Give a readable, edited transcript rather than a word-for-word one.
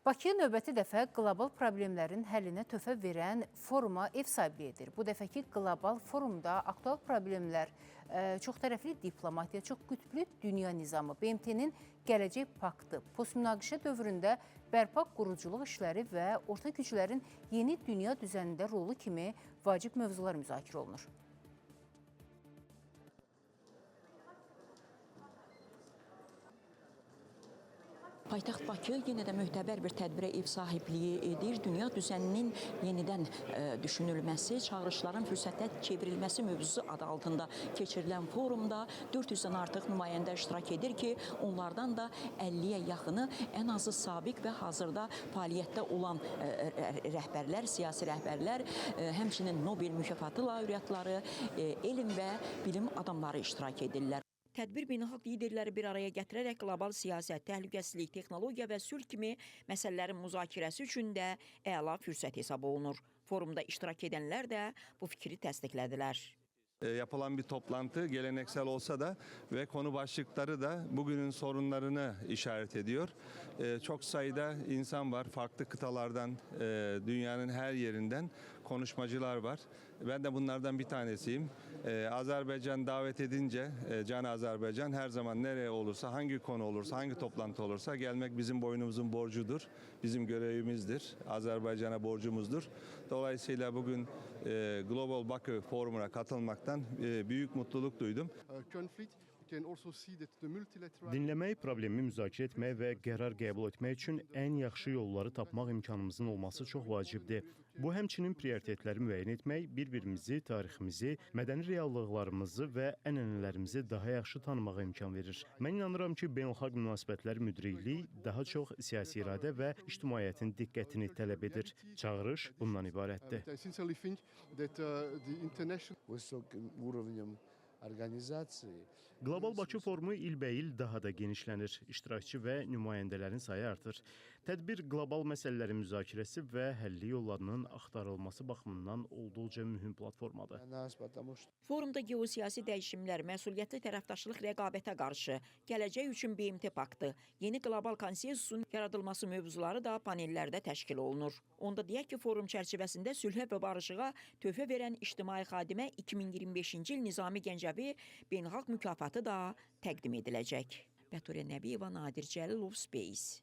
Bakı növbəti dəfə qlobal problemlərin həllinə töhfə verən foruma ev sahibliyi edir. Bu dəfəki qlobal forumda aktual problemlər, çoxtərəfli diplomatiya, çox qütblü dünya nizamı, BMT-nin gələcək paktı, postmünaqişə dövründə bərpa quruculuq işləri və orta güclərin yeni dünya düzənində rolu kimi vacib mövzular müzakirə olunur. Paytaxt Bakı yenə də möhtəbər bir tədbirə ev sahibliyi edir. Dünya düzəninin yenidən düşünülməsi, çağırışların fürsətə çevrilməsi mövzusu adı altında keçirilən forumda 400-dən artıq nümayəndə iştirak edir ki, onlardan da 50-yə yaxını ən azı sabiq və hazırda fəaliyyətdə olan rəhbərlər, siyasi rəhbərlər, həmçinin Nobel mükafatı laureatları, elm və bilim adamları iştirak edirlər. Tədbir beynəlxalq liderləri bir araya gətirərək qlobal siyasət, təhlükəsizlik, texnologiya və sülh kimi məsələlərin müzakirəsi üçün də əla fürsət hesab olunur. Forumda iştirak edənlər də bu fikri təsdiqlədilər. Yapılan bir toplantı geleneksel olsa da ve konu başlıkları da bugünün sorunlarını işaret ediyor. Çok sayıda insan var, farklı kıtalardan, dünyanın her yerinden konuşmacılar var. Ben de bunlardan bir tanesiyim. Azerbaycan davet edince, Can Azerbaycan her zaman nereye olursa, hangi konu olursa, hangi toplantı olursa gelmek bizim boynumuzun borcudur. Bizim görevimizdir. Azerbaycan'a borcumuzdur. Dolayısıyla bugün Global Bakü Forumu'na katılmaktan büyük mutluluk duydum. Dinləmək, problemi müzakirə etmək və qərar qəbul etmək üçün ən yaxşı yolları tapmaq imkanımızın olması çox vacibdir. Bu, həmçinin prioritetləri müəyyən etmək, bir-birimizi, tariximizi, mədəni reallıqlarımızı və ənənələrimizi daha yaxşı tanımağa imkan verir. Mən inanıram ki, beynəlxalq münasibətlər müdrikliyi daha çox siyasi iradə və ictimaiyyətin diqqətini tələb edir. Çağırış bundan ibarətdir. Qlobal Bakı forumu ilbəil daha da genişlənir. İştirakçı və nümayəndələrin sayı artır. Tədbir qlobal məsələlərin müzakirəsi və həlli yollarının axtarılması baxımından olduqca mühüm platformadır. Forumda geosiyasi dəyişimlər, məsuliyyətli tərəfdaşlıq rəqabətə qarşı, gələcək üçün BMT paktı, yeni qlobal konsensusun yaradılması mövzuları da panellərdə təşkil olunur. Onda deyək ki, forum çərçivəsində sülhə və barışığa töhfə verən ictimai xadimə 2025-ci il Nizami Gəncəvi beynəlxalq mükafatı da təqdim ediləcək. Bəturiyə Nəbiyeva, Nadir Cəlilov, Space.